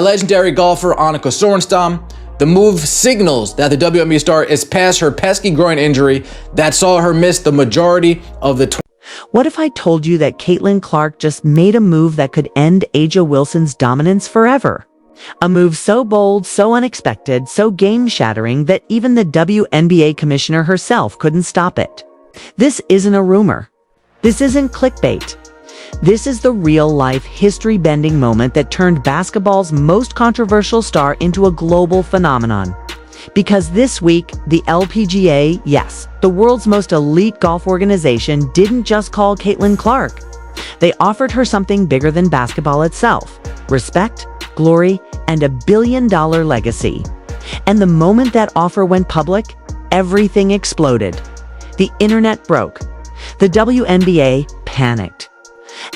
Legendary golfer Annika Sorenstam. The move signals that the WNBA star is past her pesky groin injury that saw her miss the majority of the What if I told you that Caitlyn Clark just made a move that could end A'ja Wilson's dominance forever? A move so bold, so unexpected, so game-shattering that even the WNBA commissioner herself couldn't stop it. This isn't a rumor. This isn't clickbait. This is the real-life, history-bending moment that turned basketball's most controversial star into a global phenomenon. Because this week, the LPGA, yes, the world's most elite golf organization, didn't just call Caitlyn Clark. They offered her something bigger than basketball itself: respect, glory, and a billion-dollar legacy. And the moment that offer went public, everything exploded. The internet broke. The WNBA panicked.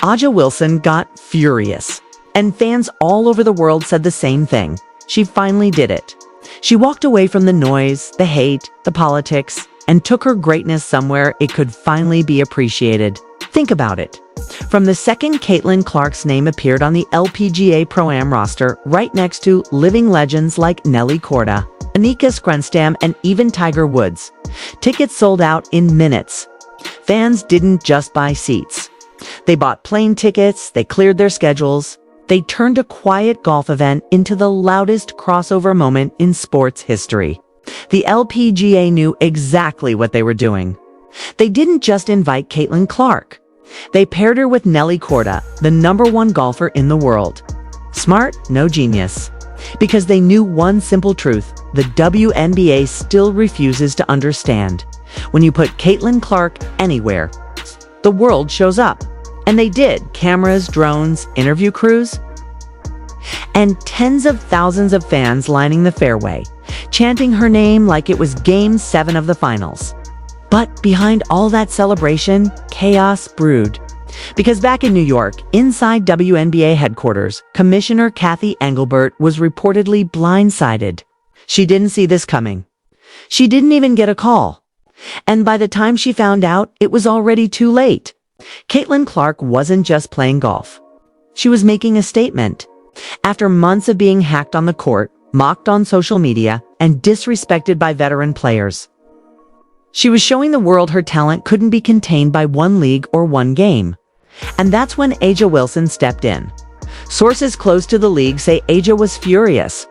A'ja Wilson got furious, and fans all over the world said the same thing. She finally did it. She walked away from the noise, the hate, the politics, and took her greatness somewhere it could finally be appreciated. Think about it. From the second Caitlyn Clark's name appeared on the LPGA Pro-Am roster, right next to living legends like Nelly Korda, Annika Sorenstam, and even Tiger Woods, tickets sold out in minutes. Fans didn't just buy seats. They bought plane tickets, they cleared their schedules, they turned a quiet golf event into the loudest crossover moment in sports history. The LPGA knew exactly what they were doing. They didn't just invite Caitlyn Clark. They paired her with Nelly Korda, the #1 golfer in the world. Smart, no genius. Because they knew one simple truth: the WNBA still refuses to understand. When you put Caitlyn Clark anywhere, the world shows up. And they did. Cameras, drones, interview crews, and tens of thousands of fans lining the fairway, chanting her name like it was Game 7 of the finals. But behind all that celebration, chaos brewed. Because back in New York, inside WNBA headquarters, Commissioner Cathy Engelbert was reportedly blindsided. She didn't see this coming. She didn't even get a call. And by the time she found out, it was already too late. Caitlyn Clark wasn't just playing golf. She was making a statement. After months of being hacked on the court, mocked on social media, and disrespected by veteran players, she was showing the world her talent couldn't be contained by one league or one game. And that's when A'ja Wilson stepped in. Sources close to the league say A'ja was furious.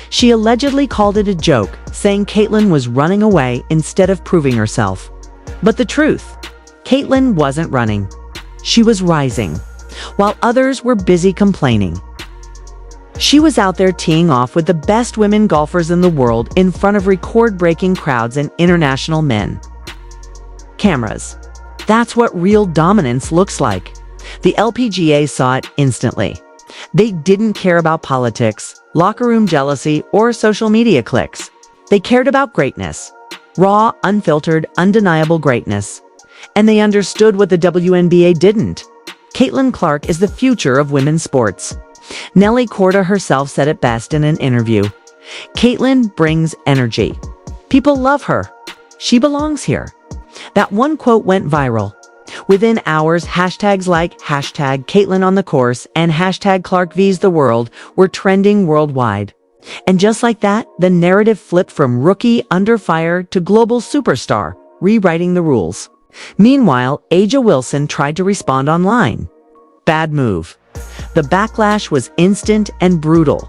She allegedly called it a joke, saying Caitlyn was running away instead of proving herself. But the truth: Caitlyn wasn't running. She was rising, while others were busy complaining. She was out there teeing off with the best women golfers in the world in front of record-breaking crowds and international men. Cameras. That's what real dominance looks like. The LPGA saw it instantly. They didn't care about politics, locker room jealousy, or social media clicks. They cared about greatness. Raw, unfiltered, undeniable greatness. And they understood what the WNBA didn't. Caitlyn Clark is the future of women's sports. Nelly Korda herself said it best in an interview. Caitlyn brings energy. People love her. She belongs here. That one quote went viral. Within hours, hashtags like #Caitlyn on the course and #Clark vs the world were trending worldwide. And just like that, the narrative flipped from rookie under fire to global superstar, rewriting the rules. Meanwhile, A'ja Wilson tried to respond online. Bad move. The backlash was instant and brutal.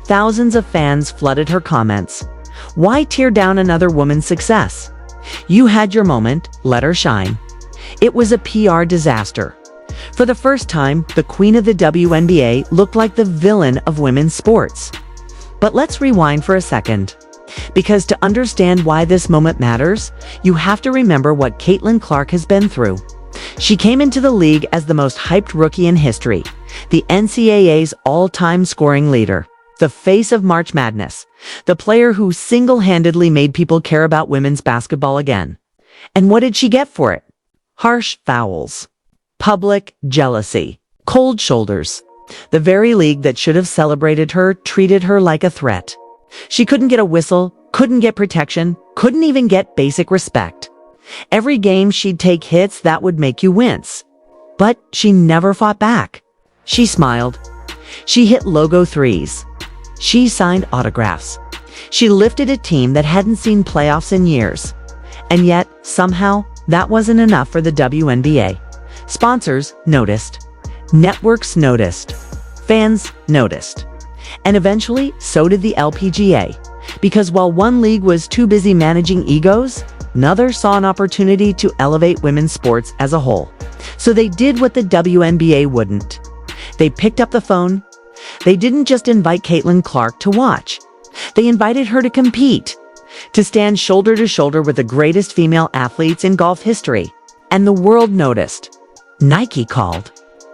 Thousands of fans flooded her comments. Why tear down another woman's success? You had your moment, let her shine. It was a PR disaster. For the first time, the queen of the WNBA looked like the villain of women's sports. But let's rewind for a second. Because to understand why this moment matters, you have to remember what Caitlyn Clark has been through. She came into the league as the most hyped rookie in history, the NCAA's all-time scoring leader, the face of March Madness, the player who single-handedly made people care about women's basketball again. And what did she get for it? Harsh fouls, public jealousy, cold shoulders. The very league that should have celebrated her treated her like a threat. She couldn't get a whistle, couldn't get protection, couldn't even get basic respect. Every game she'd take hits that would make you wince. But she never fought back. She smiled. She hit logo threes. She signed autographs. She lifted a team that hadn't seen playoffs in years. And yet, somehow, that wasn't enough for the WNBA. Sponsors noticed. Networks noticed. Fans noticed. And eventually, so did the LPGA. Because while one league was too busy managing egos, another saw an opportunity to elevate women's sports as a whole. So they did what the WNBA wouldn't. They picked up the phone. They didn't just invite Caitlyn Clark to watch. They invited her to compete, to stand shoulder to shoulder with the greatest female athletes in golf history. And the world noticed. Nike called.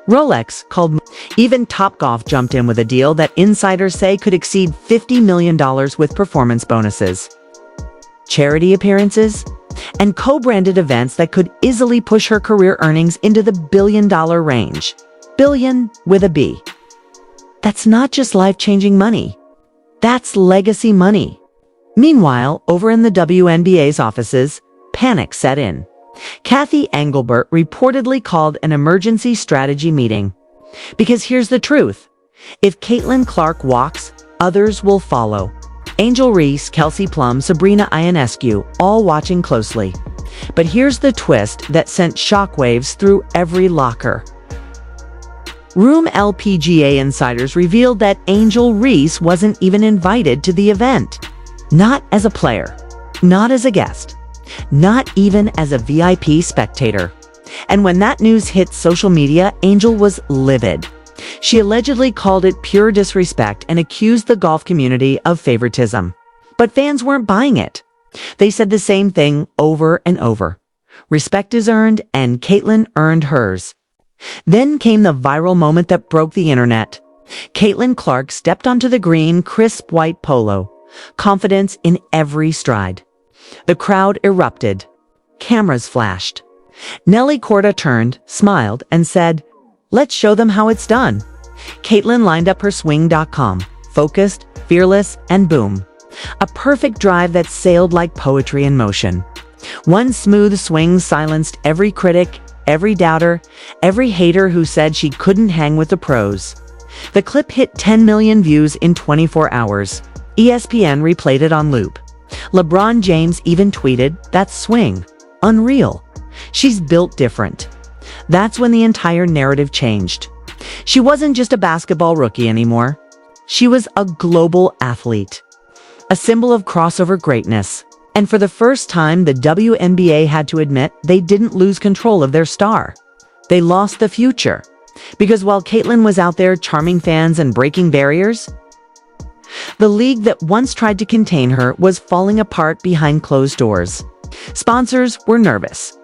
Rolex called. Even Topgolf jumped in with a deal that insiders say could exceed $50 million with performance bonuses, charity appearances, and co-branded events that could easily push her career earnings into the billion-dollar range. Billion with a B. That's not just life-changing money. That's legacy money. Meanwhile, over in the WNBA's offices, panic set in. Cathy Engelbert reportedly called an emergency strategy meeting. Because here's the truth. If Caitlyn Clark walks, others will follow. Angel Reese, Kelsey Plum, Sabrina Ionescu, all watching closely. But here's the twist that sent shockwaves through every locker. Room LPGA insiders revealed that Angel Reese wasn't even invited to the event. Not as a player, not as a guest, not even as a VIP spectator. And when that news hit social media, Angel was livid. She allegedly called it pure disrespect and accused the golf community of favoritism. But fans weren't buying it. They said the same thing over and over. Respect is earned, and Caitlyn earned hers. Then came the viral moment that broke the internet. Caitlyn Clark stepped onto the green, crisp white polo, confidence in every stride. The crowd erupted. Cameras flashed. Nelly Korda turned, smiled, and said, "Let's show them how it's done." Caitlyn lined up her swing.com, focused, fearless, and boom. A perfect drive that sailed like poetry in motion. One smooth swing silenced every critic, every doubter, every hater who said she couldn't hang with the pros. The clip hit 10 million views in 24 hours. ESPN replayed it on loop. LeBron James even tweeted, "That's swing. Unreal. She's built different." That's when the entire narrative changed. She wasn't just a basketball rookie anymore. She was a global athlete, a symbol of crossover greatness. And for the first time, the WNBA had to admit they didn't lose control of their star. They lost the future. Because while Caitlyn was out there charming fans and breaking barriers, the league that once tried to contain her was falling apart behind closed doors. Sponsors were nervous.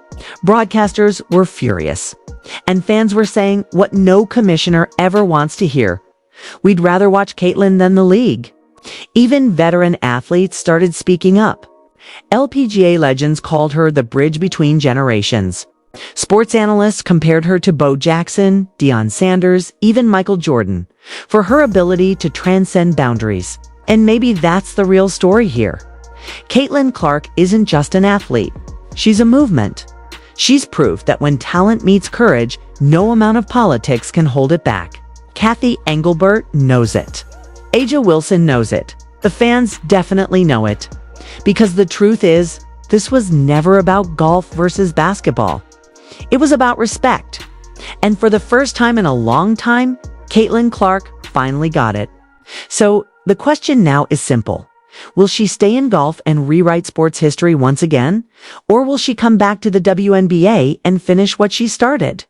Broadcasters were furious. And fans were saying what no commissioner ever wants to hear. We'd rather watch Caitlyn than the league. Even veteran athletes started speaking up. LPGA legends called her the bridge between generations. Sports analysts compared her to Bo Jackson, Deion Sanders, even Michael Jordan, for her ability to transcend boundaries. And maybe that's the real story here. Caitlyn Clark isn't just an athlete. She's a movement. She's proof that when talent meets courage, no amount of politics can hold it back. Cathy Engelbert knows it. A'ja Wilson knows it. The fans definitely know it. Because the truth is, this was never about golf versus basketball. It was about respect. And for the first time in a long time, Caitlyn Clark finally got it. So the question now is simple. Will she stay in golf and rewrite sports history once again? Or will she come back to the WNBA and finish what she started?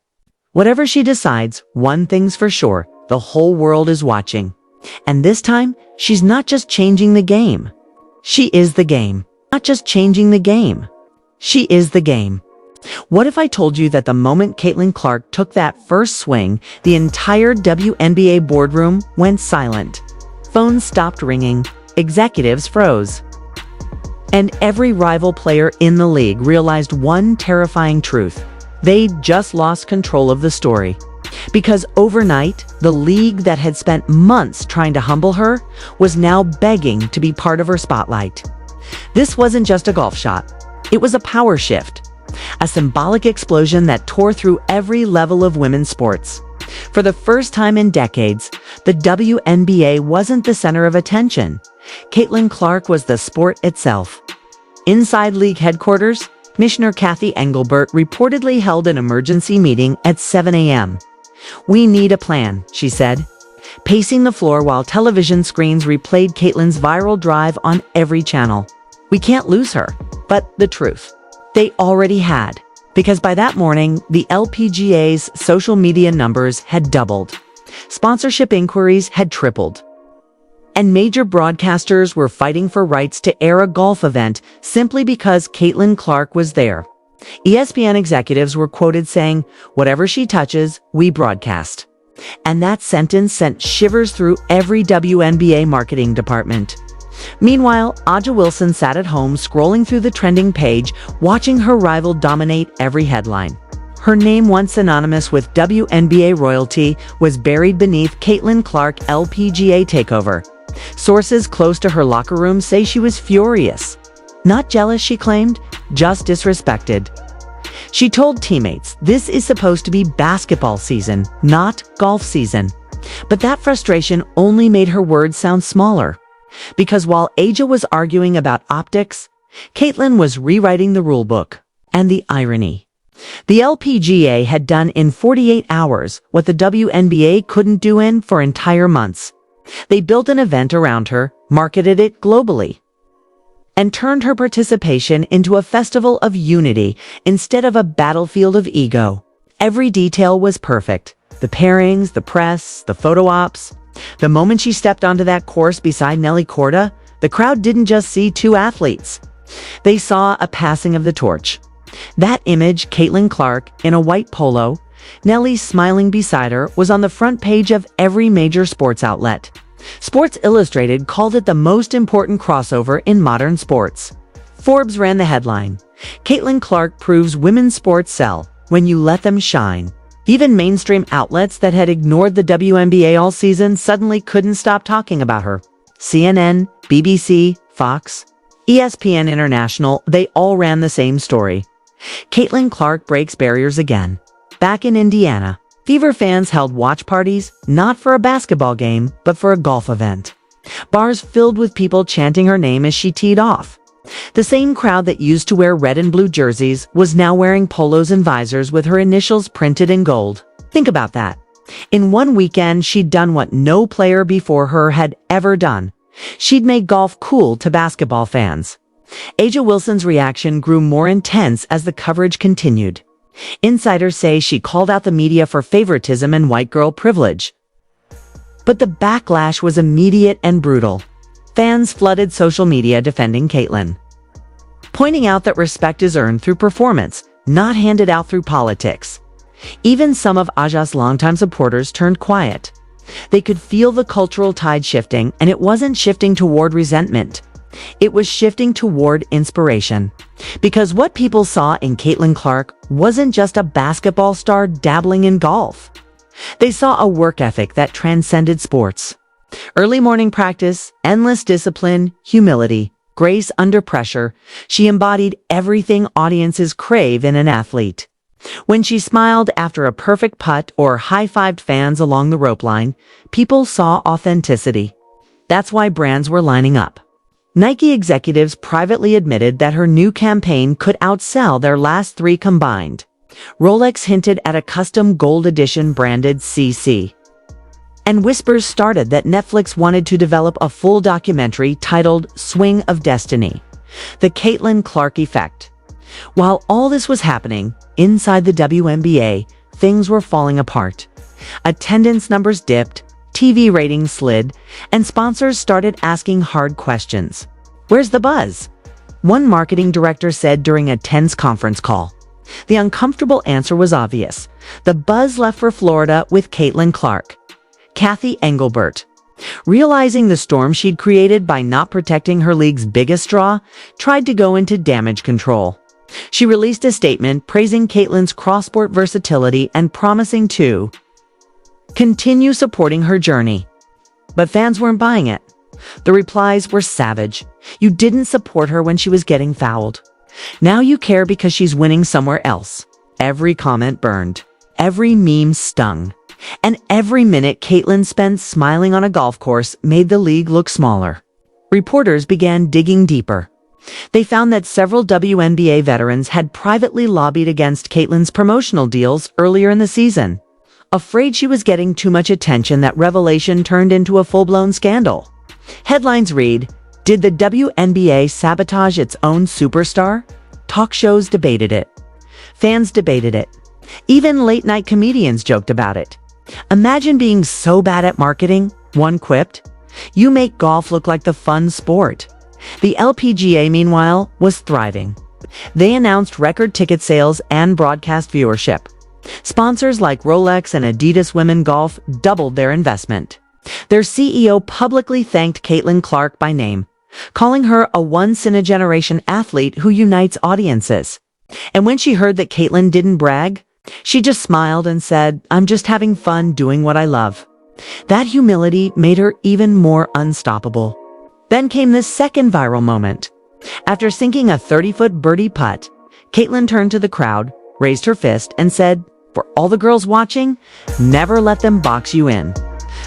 Whatever she decides, one thing's for sure, the whole world is watching. And this time, she's not just changing the game. She is the game. Not just changing the game. She is the game. What if I told you that the moment Caitlyn Clark took that first swing, the entire WNBA boardroom went silent? Phones stopped ringing. Executives froze. And every rival player in the league realized one terrifying truth. They'd just lost control of the story. Because overnight, the league that had spent months trying to humble her was now begging to be part of her spotlight. This wasn't just a golf shot. It was a power shift. A symbolic explosion that tore through every level of women's sports. For the first time in decades, the WNBA wasn't the center of attention. Caitlyn Clark was the sport itself. Inside league headquarters, Commissioner Cathy Engelbert reportedly held an emergency meeting at 7 a.m. "We need a plan," she said, pacing the floor while television screens replayed Caitlyn's viral drive on every channel. "We can't lose her." But the truth, they already had, because by that morning, the LPGA's social media numbers had doubled. Sponsorship inquiries had tripled. And major broadcasters were fighting for rights to air a golf event simply because Caitlyn Clark was there. ESPN executives were quoted saying, "Whatever she touches, we broadcast." And that sentence sent shivers through every WNBA marketing department. Meanwhile, A'ja Wilson sat at home scrolling through the trending page, watching her rival dominate every headline. Her name, once synonymous with WNBA royalty, was buried beneath Caitlyn Clark LPGA takeover. Sources close to her locker room say she was furious. Not jealous, she claimed, just disrespected. She told teammates, "This is supposed to be basketball season, not golf season." But that frustration only made her words sound smaller. Because while A'ja was arguing about optics, Caitlyn was rewriting the rulebook. And the irony. The LPGA had done in 48 hours what the WNBA couldn't do in for entire months. They built an event around her, marketed it globally, and turned her participation into a festival of unity instead of a battlefield of ego. Every detail was perfect. The pairings, the press, the photo ops. The moment she stepped onto that course beside Nelly Korda, the crowd didn't just see two athletes. They saw a passing of the torch. That image, Caitlyn Clark in a white polo, Nelly smiling beside her, was on the front page of every major sports outlet. Sports Illustrated called it the most important crossover in modern sports. Forbes ran the headline, "Caitlyn Clark proves women's sports sell when you let them shine." Even mainstream outlets that had ignored the WNBA all season suddenly couldn't stop talking about her. CNN, BBC, Fox, ESPN International, they all ran the same story. Caitlyn Clark breaks barriers again. Back in Indiana, Fever fans held watch parties, not for a basketball game, but for a golf event. Bars filled with people chanting her name as she teed off. The same crowd that used to wear red and blue jerseys was now wearing polos and visors with her initials printed in gold. Think about that. In one weekend, she'd done what no player before her had ever done. She'd made golf cool to basketball fans. A'ja Wilson's reaction grew more intense as the coverage continued. Insiders say she called out the media for favoritism and white girl privilege. But the backlash was immediate and brutal. Fans flooded social media defending Caitlyn, pointing out that respect is earned through performance, not handed out through politics. Even some of A'ja's longtime supporters turned quiet. They could feel the cultural tide shifting, and it wasn't shifting toward resentment. It was shifting toward inspiration. Because what people saw in Caitlyn Clark wasn't just a basketball star dabbling in golf. They saw a work ethic that transcended sports. Early morning practice, endless discipline, humility, grace under pressure. She embodied everything audiences crave in an athlete. When she smiled after a perfect putt or high-fived fans along the rope line, people saw authenticity. That's why brands were lining up. Nike executives privately admitted that her new campaign could outsell their last three combined. Rolex hinted at a custom gold edition branded CC. And whispers started that Netflix wanted to develop a full documentary titled Swing of Destiny, The Caitlyn Clark Effect. While all this was happening, inside the WNBA, things were falling apart. Attendance numbers dipped, TV ratings slid, and sponsors started asking hard questions. Where's the buzz? One marketing director said during a tense conference call. The uncomfortable answer was obvious. The buzz left for Florida with Caitlyn Clark. Cathy Engelbert, realizing the storm she'd created by not protecting her league's biggest draw, tried to go into damage control. She released a statement praising Caitlyn's cross-sport versatility and promising to continue supporting her journey. But fans weren't buying it. The replies were savage. You didn't support her when she was getting fouled. Now you care because she's winning somewhere else. Every comment burned. Every meme stung. And every minute Caitlyn spent smiling on a golf course made the league look smaller. Reporters began digging deeper. They found that several WNBA veterans had privately lobbied against Caitlyn's promotional deals earlier in the season. Afraid she was getting too much attention, that revelation turned into a full-blown scandal. Headlines read, "Did the WNBA sabotage its own superstar?" Talk shows debated it. Fans debated it. Even late-night comedians joked about it. "Imagine being so bad at marketing," one quipped. "You make golf look like the fun sport." The LPGA, meanwhile, was thriving. They announced record ticket sales and broadcast viewership. Sponsors like Rolex and Adidas Women Golf doubled their investment. Their CEO publicly thanked Caitlyn Clark by name, calling her a once-in-a-generation athlete who unites audiences. And when she heard that Caitlyn didn't brag, she just smiled and said, "I'm just having fun doing what I love." That humility made her even more unstoppable. Then came this second viral moment. After sinking a 30-foot birdie putt, Caitlyn turned to the crowd, raised her fist, and said, "For all the girls watching, never let them box you in."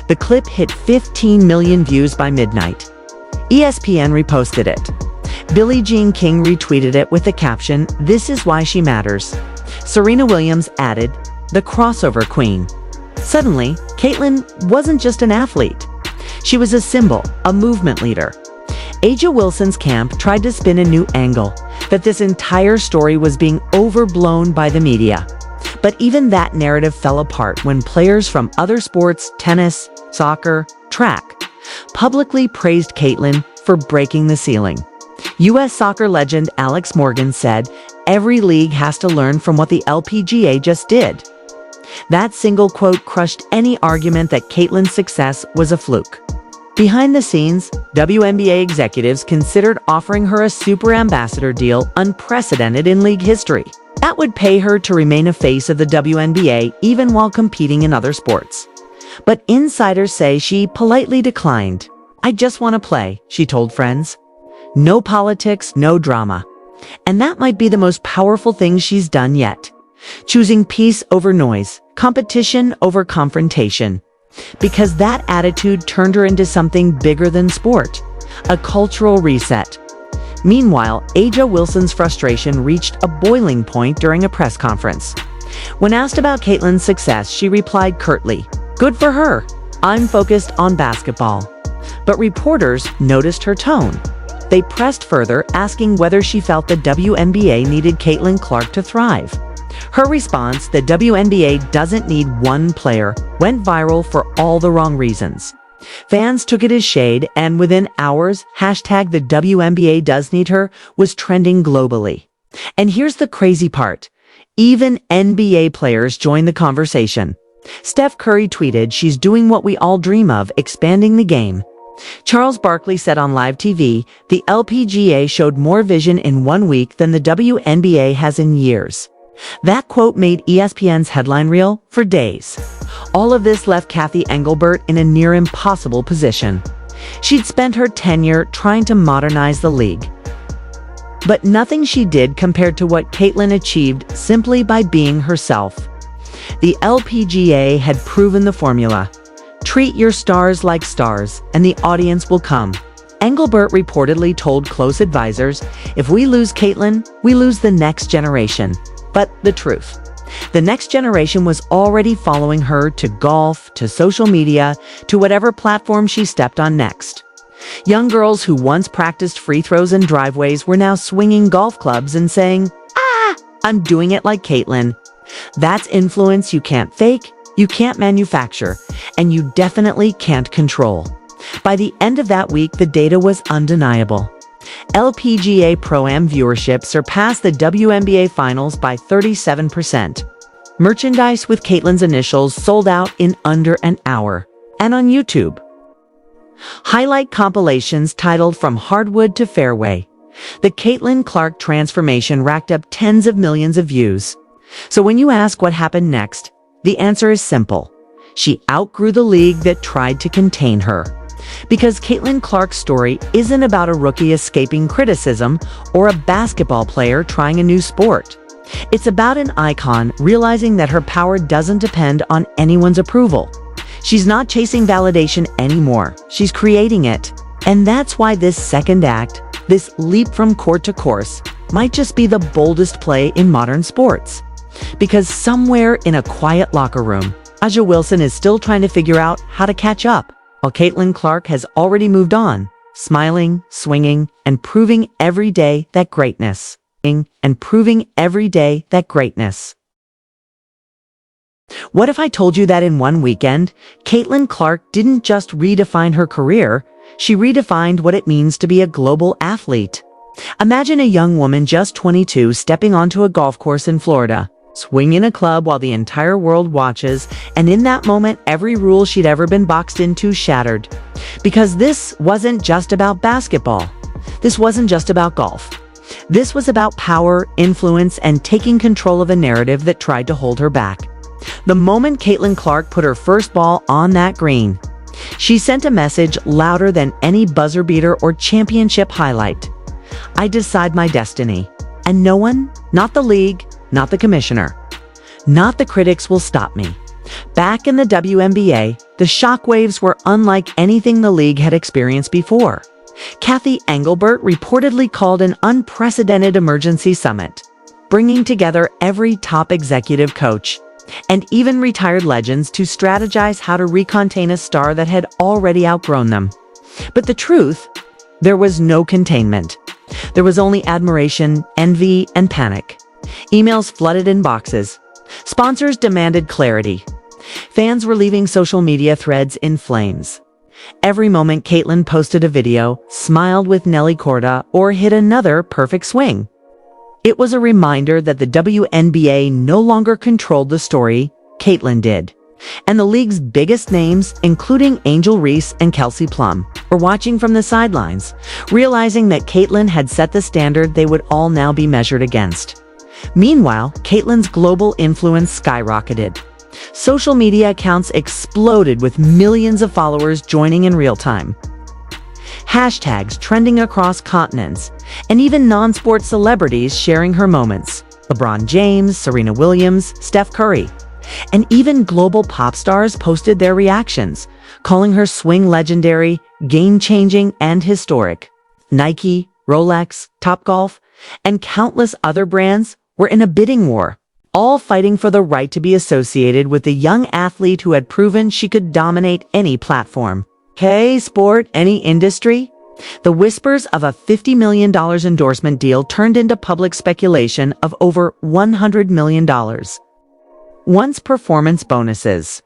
The clip hit 15 million views by midnight. ESPN reposted it. Billie Jean King retweeted it with the caption, "This is why she matters." Serena Williams added, "The crossover queen." Suddenly, Caitlyn wasn't just an athlete. She was a symbol, a movement leader. A'ja Wilson's camp tried to spin a new angle, that this entire story was being overblown by the media. But even that narrative fell apart when players from other sports, tennis, soccer, track, publicly praised Caitlyn for breaking the ceiling. U.S. soccer legend Alex Morgan said, "Every league has to learn from what the LPGA just did." That single quote crushed any argument that Caitlyn's success was a fluke. Behind the scenes, WNBA executives considered offering her a super ambassador deal unprecedented in league history. That would pay her to remain a face of the WNBA even while competing in other sports. But insiders say she politely declined. "I just want to play," she told friends. No politics, no drama. And that might be the most powerful thing she's done yet. Choosing peace over noise, competition over confrontation. Because that attitude turned her into something bigger than sport, a cultural reset. Meanwhile, A'ja Wilson's frustration reached a boiling point during a press conference. When asked about Caitlyn's success, she replied curtly, "Good for her. I'm focused on basketball." But reporters noticed her tone. They pressed further, asking whether she felt the WNBA needed Caitlyn Clark to thrive. Her response, "The WNBA doesn't need one player," went viral for all the wrong reasons. Fans took it as shade, and within hours, hashtag "the WNBA does need her" was trending globally. And here's the crazy part. Even NBA players joined the conversation. Steph Curry tweeted, "She's doing what we all dream of, expanding the game." Charles Barkley said on live TV, "The LPGA showed more vision in 1 week than the WNBA has in years." That quote made ESPN's headline reel for days. All of this left Cathy Engelbert in a near impossible position. She'd spent her tenure trying to modernize the league. But nothing she did compared to what Caitlyn achieved simply by being herself. The LPGA had proven the formula. Treat your stars like stars, and the audience will come. Engelbert reportedly told close advisors, "If we lose Caitlyn, we lose the next generation." But the truth, the next generation was already following her to golf, to social media, to whatever platform she stepped on next. Young girls who once practiced free throws and driveways were now swinging golf clubs and saying, "Ah, I'm doing it like Caitlyn." That's influence you can't fake, you can't manufacture, and you definitely can't control. By the end of that week, the data was undeniable. LPGA Pro-Am viewership surpassed the WNBA Finals by 37%. Merchandise with Caitlyn's initials sold out in under an hour. And on YouTube, highlight compilations titled "From Hardwood to Fairway." The Caitlyn Clark transformation racked up tens of millions of views. So when you ask what happened next, the answer is simple. She outgrew the league that tried to contain her. Because Caitlyn Clark's story isn't about a rookie escaping criticism or a basketball player trying a new sport. It's about an icon realizing that her power doesn't depend on anyone's approval. She's not chasing validation anymore. She's creating it. And that's why this second act, this leap from court to course, might just be the boldest play in modern sports. Because somewhere in a quiet locker room, A'ja Wilson is still trying to figure out how to catch up, while Caitlyn Clark has already moved on, smiling, swinging, and proving every day that greatness. What if I told you that in one weekend, Caitlyn Clark didn't just redefine her career, she redefined what it means to be a global athlete? Imagine a young woman just 22 stepping onto a golf course in Florida, swinging a club while the entire world watches, and in that moment, every rule she'd ever been boxed into shattered. Because this wasn't just about basketball. This wasn't just about golf. This was about power, influence, and taking control of a narrative that tried to hold her back. The moment Caitlyn Clark put her first ball on that green, she sent a message louder than any buzzer beater or championship highlight. I decide my destiny, and no one, not the league, not the commissioner, not the critics, will stop me. Back in the WNBA, the shockwaves were unlike anything the league had experienced before. Kathy Engelbert reportedly called an unprecedented emergency summit, bringing together every top executive coach and even retired legends to strategize how to recontain a star that had already outgrown them. But the truth, there was no containment. There was only admiration, envy, and panic. Emails flooded inboxes. Sponsors demanded clarity. Fans were leaving social media threads in flames. Every moment Caitlyn posted a video, smiled with Nelly Korda, or hit another perfect swing. It was a reminder that the WNBA no longer controlled the story, Caitlyn did. And the league's biggest names, including Angel Reese and Kelsey Plum, were watching from the sidelines, realizing that Caitlyn had set the standard they would all now be measured against. Meanwhile, Caitlyn's global influence skyrocketed. Social media accounts exploded with millions of followers joining in real time. Hashtags trending across continents, and even non-sport celebrities sharing her moments. LeBron James, Serena Williams, Steph Curry. And even global pop stars posted their reactions, calling her swing legendary, game-changing, and historic. Nike, Rolex, Topgolf, and countless other brands were in a bidding war, all fighting for the right to be associated with the young athlete who had proven she could dominate any platform. Sport, any industry? The whispers of a $50 million endorsement deal turned into public speculation of over $100 million. Once performance bonuses,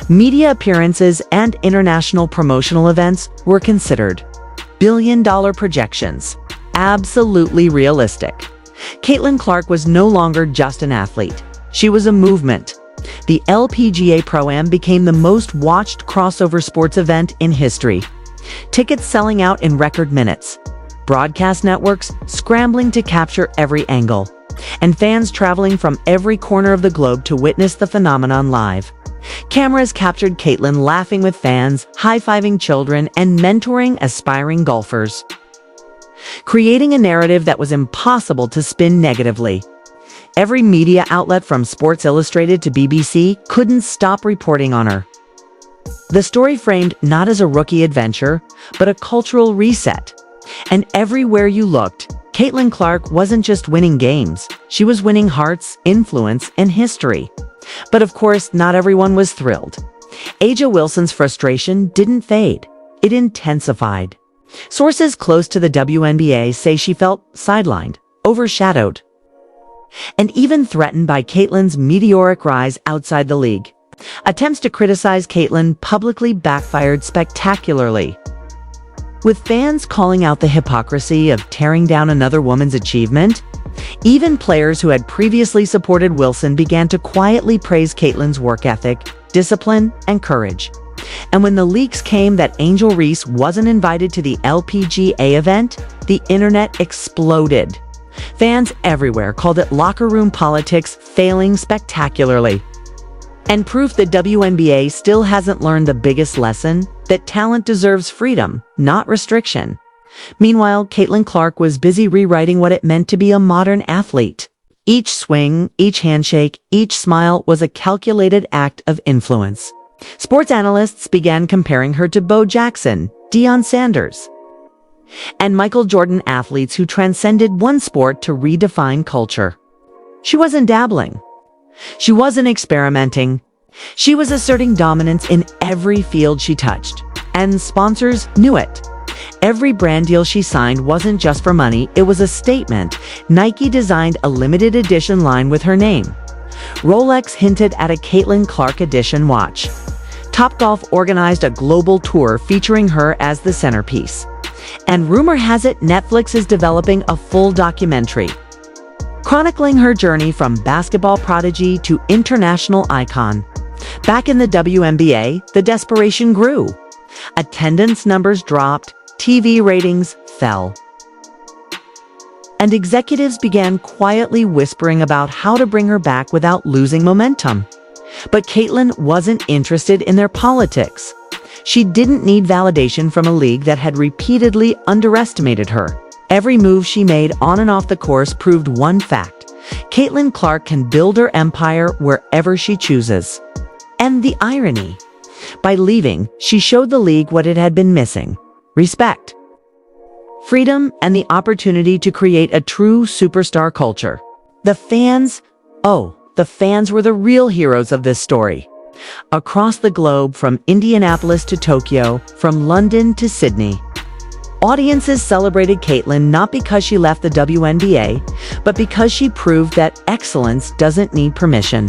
media appearances, and international promotional events were considered. Billion-dollar projections. Absolutely realistic. Caitlyn Clark was no longer just an athlete. She was a movement. The LPGA Pro-Am became the most watched crossover sports event in history. Tickets selling out in record minutes. Broadcast networks scrambling to capture every angle. And fans traveling from every corner of the globe to witness the phenomenon live. Cameras captured Caitlyn laughing with fans, high-fiving children, and mentoring aspiring golfers, creating a narrative that was impossible to spin negatively. Every media outlet from Sports Illustrated to BBC couldn't stop reporting on her. The story framed not as a rookie adventure, but a cultural reset. And everywhere you looked, Caitlyn Clark wasn't just winning games. She was winning hearts, influence, and history. But of course, not everyone was thrilled. A'ja Wilson's frustration didn't fade. It intensified. Sources close to the WNBA say she felt sidelined, overshadowed, and even threatened by Caitlyn's meteoric rise outside the league. Attempts to criticize Caitlyn publicly backfired spectacularly, with fans calling out the hypocrisy of tearing down another woman's achievement. Even players who had previously supported Wilson began to quietly praise Caitlyn's work ethic, discipline, and courage. And when the leaks came that Angel Reese wasn't invited to the LPGA event, the internet exploded. Fans everywhere called it locker room politics failing spectacularly. And proof the WNBA still hasn't learned the biggest lesson, that talent deserves freedom, not restriction. Meanwhile, Caitlyn Clark was busy rewriting what it meant to be a modern athlete. Each swing, each handshake, each smile was a calculated act of influence. Sports analysts began comparing her to Bo Jackson, Deion Sanders, and Michael Jordan, athletes who transcended one sport to redefine culture. She wasn't dabbling. She wasn't experimenting. She was asserting dominance in every field she touched, and sponsors knew it. Every brand deal she signed wasn't just for money, it was a statement. Nike designed a limited edition line with her name. Rolex hinted at a Caitlyn Clark edition watch. Topgolf organized a global tour featuring her as the centerpiece. And rumor has it Netflix is developing a full documentary, chronicling her journey from basketball prodigy to international icon. Back in the WNBA, the desperation grew. Attendance numbers dropped, TV ratings fell, and executives began quietly whispering about how to bring her back without losing momentum. But Caitlyn wasn't interested in their politics. She didn't need validation from a league that had repeatedly underestimated her. Every move she made on and off the course proved one fact: Caitlyn Clark can build her empire wherever she chooses. And the irony: by leaving, she showed the league what it had been missing: respect, freedom, and the opportunity to create a true superstar culture. The fans were the real heroes of this story. Across the globe, from Indianapolis to Tokyo, from London to Sydney, audiences celebrated Caitlyn not because she left the WNBA, but because she proved that excellence doesn't need permission.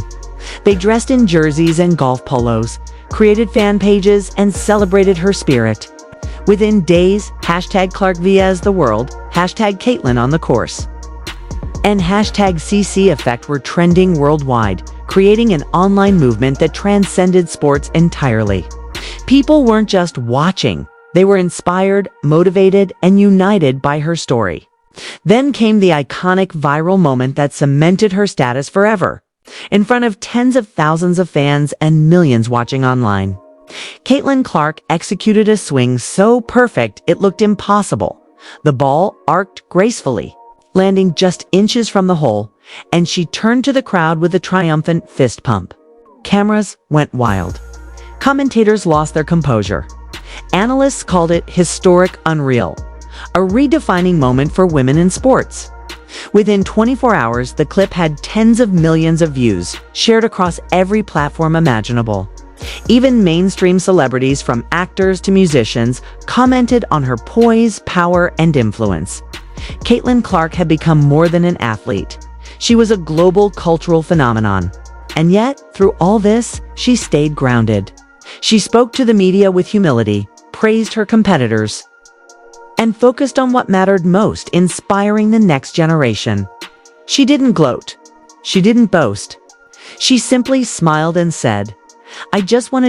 They dressed in jerseys and golf polos, created fan pages, and celebrated her spirit. Within days, #ClarkVias the world, #Caitlyn on the course, and #CC Effect were trending worldwide, creating an online movement that transcended sports entirely. People weren't just watching, they were inspired, motivated, and united by her story. Then came the iconic viral moment that cemented her status forever, in front of tens of thousands of fans and millions watching online. Caitlyn Clark executed a swing so perfect it looked impossible. The ball arced gracefully, landing just inches from the hole, and she turned to the crowd with a triumphant fist pump. Cameras went wild. Commentators lost their composure. Analysts called it historic, unreal, a redefining moment for women in sports. Within 24 hours, the clip had tens of millions of views, shared across every platform imaginable. Even mainstream celebrities, from actors to musicians, commented on her poise, power, and influence. Caitlyn Clark had become more than an athlete. She was a global cultural phenomenon. And yet, through all this, she stayed grounded. She spoke to the media with humility, praised her competitors, and focused on what mattered most: inspiring the next generation. She didn't gloat. She didn't boast. She simply smiled and said, "I just want to